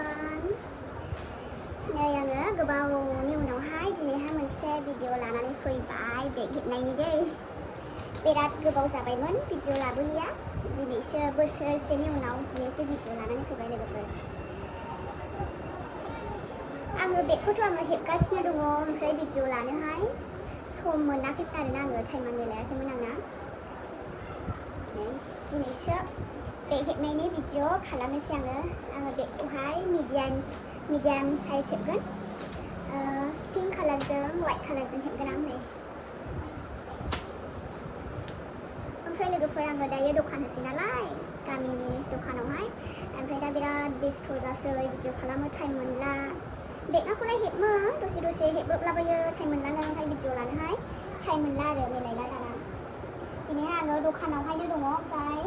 everyone. Nay आङो गोबावनि उनावहाय दिनैहाय मोनसे भिडिअ लानानै फैबाय बेग हेबनायनि दै बिराद गोबाव जाबायमोन भिडिअ लाबोयैया दिनैसो बोसोरसेनि उनाव दिनैसो भिडिअ लानानै फैबाय लोगोफोर आङो बेगखौथ' आङो हेबगासिनो दङ ओमफ्राय भिडिअ लानोहाय सम मोनाखैमोन आरोना आङो टाइमानो मिलायाखैमोन आंना दिनैसो बेग हेबनायनि भिडिअ खालामनोसै आङो बेगखौहाय मिडियाम साइज हेबगोन पिंक कालारजों व्हाइट कालारजों हेबगोन आं नै ओमफ्राय लोगोफोर आङो दायो दखान होसै नालाय गामिनि दखानावहाय ओमफ्राय दा बिराद बेस्थ' जासै भिडिअ खालामनो टाइम मोनला बेगखौलाय हेबो दसे हेब्रबलाबायो टाइम मोनला नालाय भिडिअ लानोहाय टाइम मोनला आरो मिलायला दाना दिनैहाय आङो दखानावहायनो दङ ओमफ्राय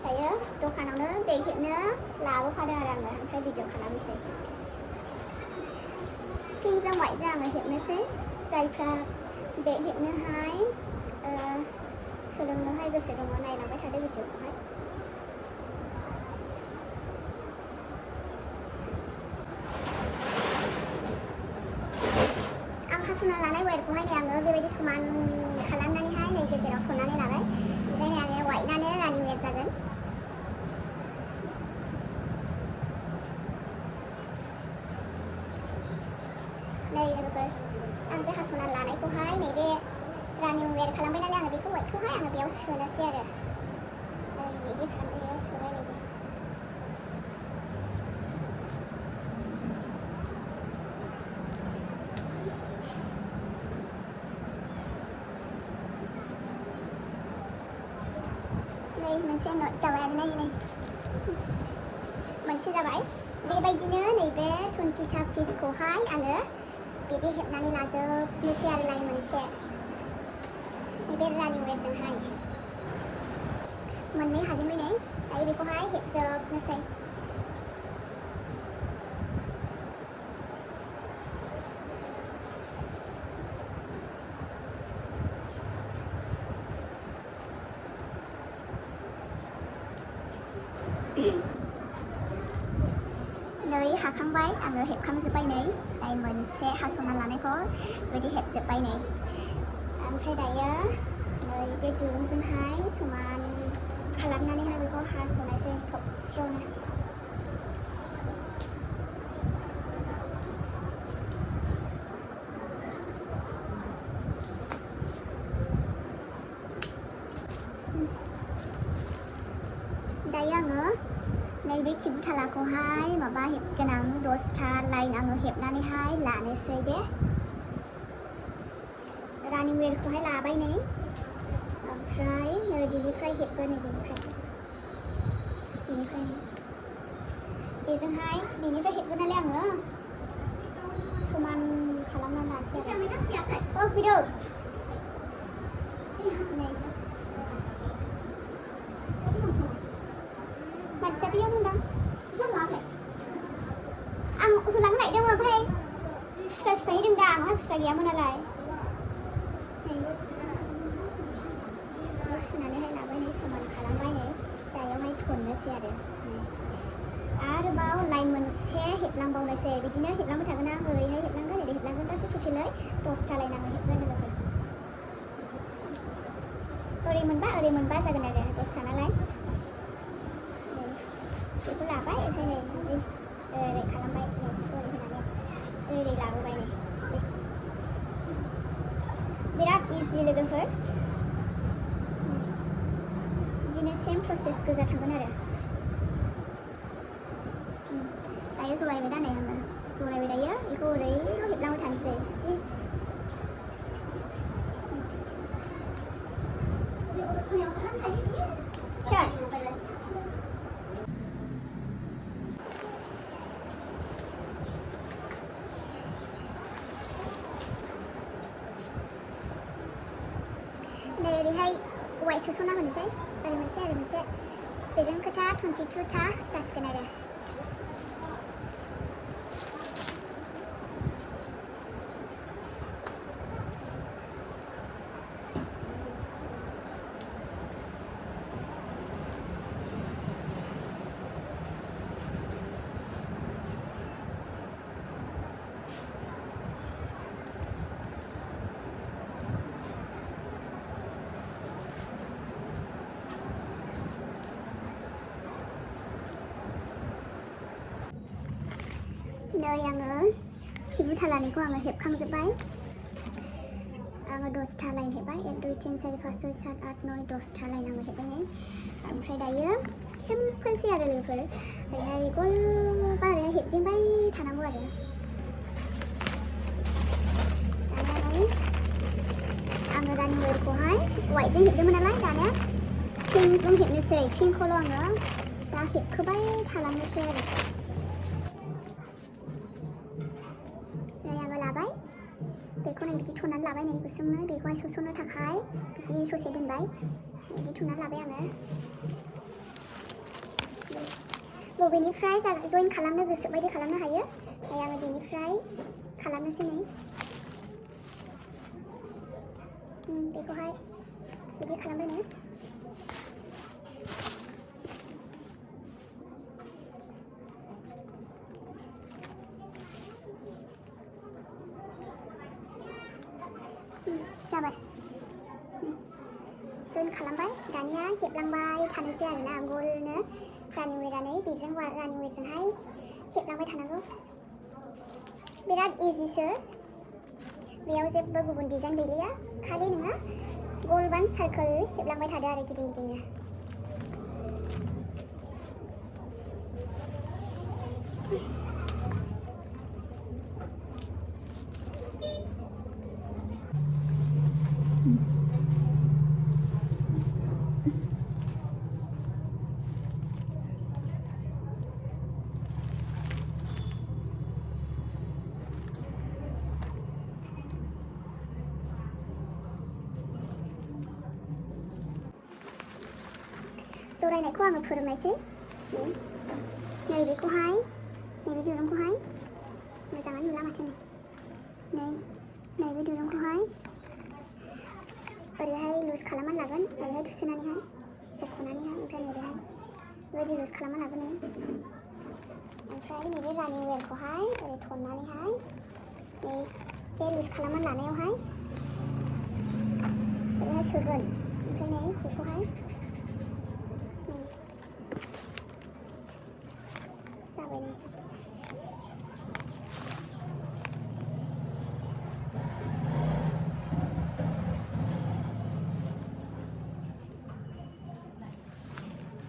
दायो दखानावनो बेग हेबनो लाबोफादों आरो आङो ओमफ्राय भिडिअ खालामनोसै पिंकजों व्हाइटजों आङो हेबनोसै जायफ्रा बेग हेबनोहाय सोलोंनोहाय गोसो दङ नायलांबाय थादो भिडिअखौहाय आं हास'ना लानाय वायरखौहाय नै आङो बेबायदि समान खालामनानैहाय नै गेजेराव थननानै लाबाय ओमफ्राय नै आङो व्हाइटनानो रानिं वेर जागोन नै लोगोफोर आं बे हास'ना लानायखौहाय नैबे रानिं वेर खालामबाय नालाय आङो बेखौ व्हाइटखौहाय आङो बेयाव सोनोसै आरो बिदि खालामबाय बेयाव सोबाय बिदि नै मोनसे नट जाबाय आरो नै मोनसे जाबाय बेबायदिनो नैबे 20था पिसखौहाय आङो बिदि हेबनानै लाजोबनोसै आरो लाइन मोनसे नैबे रानिं वेरजोंहाय मोननै हाजोंबाय नै दायो बेखौहाय हेबजोबनोसै नै हाखांबाय आङो हेबखांजोब्बाय नै लाइन मोनसे हास'ना लानायखौ बेबायदि हेबजोब्बाय नै ओमफ्राय दायो नै बे दुरुंजोंहाय समान खालामनानैहाय बेखौ हास'नायसै थबस्र'नो दायो आङो नैबे खिबुथालाखौहाय माबा हेबगोन आं 10था लाइन आङो हेबनानैहाय लानोसै दे रानिं वेरखौहाय लाबाय नै ओमफ्राय नै बेनिफ्राय हेबगोन नै बेनिफ्राय बेजोंहाय बेनिफ्राय हेबगोन नालाय आङो समान खालामनानै लानोसै आरो फैदो नै मानसिया बेयाव दंदां आं होलांनो नागिरदोंमोन ओमफ्राय खुस्रा सिफायहैदों दा आंहा खुस्रा गैयामोन नालाय सुनानैहाय लाबाय नै समान खालामबाय नै दायावहाय थननोसै आरोबाव लाइन मोनसे हेबलांबावनोसै बिदिनो हेबलांबाय थागोन आं ओरैहाय हेबलांगोन ओरै हेबलांगोन गासै टटेलै 10था लाइन आङो हेबगोन लोगोफोर ओरै मोनबा जागोन आरो 10था नालाय बेखौ लाबाय ओमफ्राय नै बिदि ओरै खालामबाय नै ओरै होनानै ओरै लाबोबाय नै बिराद इजि लोगोफोर बिदिनो सेम प्रसेस गोजा थांगोन आरो दायो जरायबाय दा नै आङो जरायबाय दायो बेखौ ओरैल' हेबलांबाय थानोसै बिदि नै ओरैहाय वाइट सोस'ना होनोसै ओरै मोनसे बेजों खोथा 22था जासिगोन आरो नै आङो हिबु थालानिखौ आङो हेबखांजोब्बाय आङो 10था लाइन हेबबाय 1 2 3 4 5 6 7 8 9 10था लाइन आङो हेबबाय नै ओमफ्राय दायो सिम्पोलसै आरो बेफोर ओरैहाय गल बारै हेबदिंबाय थानांगौ आरो दानानै आङो रानिं वेरखौहाय वाइटजों हेबदोंमोन नालाय दानिया पिंकजों हेबनोसै पिंकखौल' आङो दा हेबखोबाय थालांनोसै आरो नै आङो लाबाय बेखौ नै बिदि थननानै लाबाय नै गुसुंनो बेखौहाय सोसननो थाखाय बिदि ससे दोनबाय बिदि थननानै लाबाय आङो बबेनिफ्राय जइन खालामनो गोसो बायदि खालामनो हायो नै आङो बेनिफ्राय खालामनोसै नै बेखौहाय बिदि खालामबाय नै जाबाय जइन खालामबाय दानिया हेबलांबाय थानोसै आरोना गलनो रानिं वेरानै बेजों रानिं वेरजोंहाय हेबलांबाय थानांगौ बिराद इजिसो बेयाव जेबो गुबुन डिजाइन गैलिया खालि नोङो गल बान सार्कोल हेबलांबाय थादो आरो गिदिं गिदिंनो जरायनायखौ आङो फोरोंनायसै नैबेखौहाय नैबे दिरुंखौहाय मोजाङै नुला माथो नैबे दिरुंखौहाय ओरैहाय लुज खालामनानै लागोन ओरैहाय थुसोनानैहाय बख'नानैहाय ओमफ्राय नैबेहाय बेबायदि लुज खालामना लागोन ओमफ्राय नैबे रानिं वेरखौहाय ओरै थननानैहाय बे लुज खालामनानै लानायावहाय ओरैहाय सोगोन ओमफ्राय नै बेखौहाय जाबाय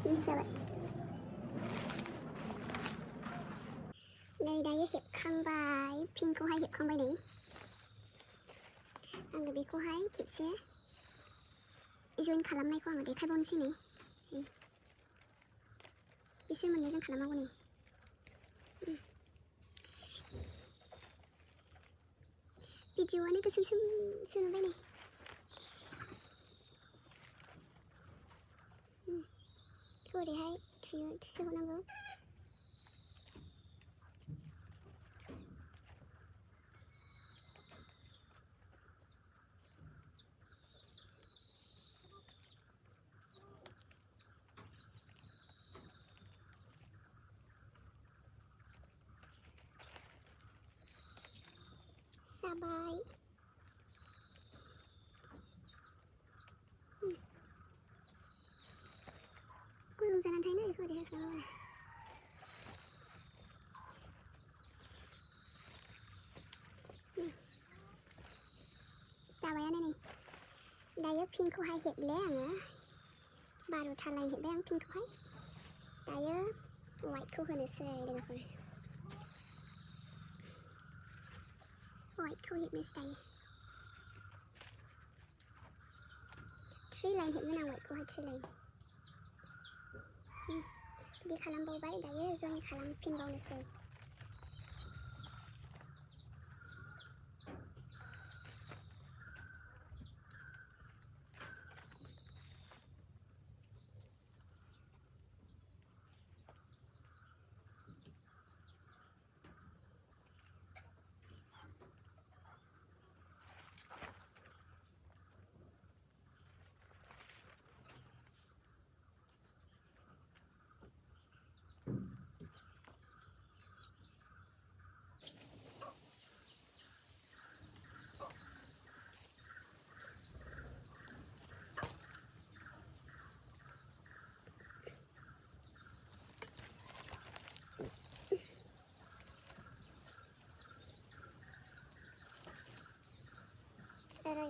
नै जाबाय नै दायो हेबखांबाय पिंकखौहाय हेबखांबाय नै आङो बेखौहाय खेबसे जइन खालामनायखौ आङो देखायबावनोसै नै बिसोर मोननैजों खालामनांगौ नै भिडिअ'आनो गोसोमसो नुबाय नै बेखौ ओरैहाय थुसोहरनांगौ जाबाय गुदुं जानानै थायोना बेखौ ओरैहाय खालामो जाबायानो नै दायो पिंकखौहाय हेबले आङो 12था लाइन हेबबाय आं पिंकखौहाय दायो वाइटखौ होनोसै लोगोफोर वाइटखौ हेबनोसै दायो 3 लाइन हेबगोन आं वाइटखौहाय 3 लाइन बिदि खालामबावबाय दायो जइन खालामफिनबावनोसै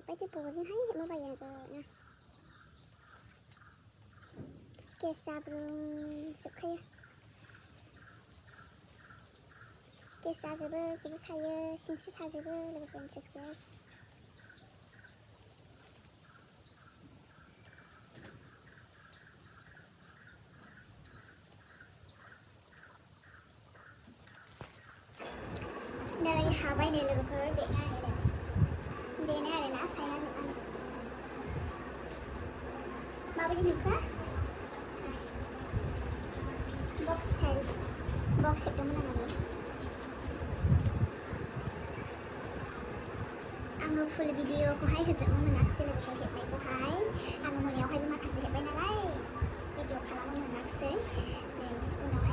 हेब्बाय बजोंहाय हेबबाय आरो ना गेस जाब्रुंजोबखायो गेस जाजोबो खिबु सायो सिनस्रि साजोबो लोगोफोर इन्ट्रेस्ट गैया नै हाबायनो लोगोफोर बेनो आरोना फाइनाल माबायदि नुखो बक्स स्टाइल बक्स हेबदोंमोन आङो फुल भिडिअखौहाय होजोबनो मोनाखिसै लोगोफोर हेबनायखौहाय आङो मोनायावहायबो माखासे हेब्बाय नालाय भिडिअ खालामनो मोनाखिसै नै उनावहाय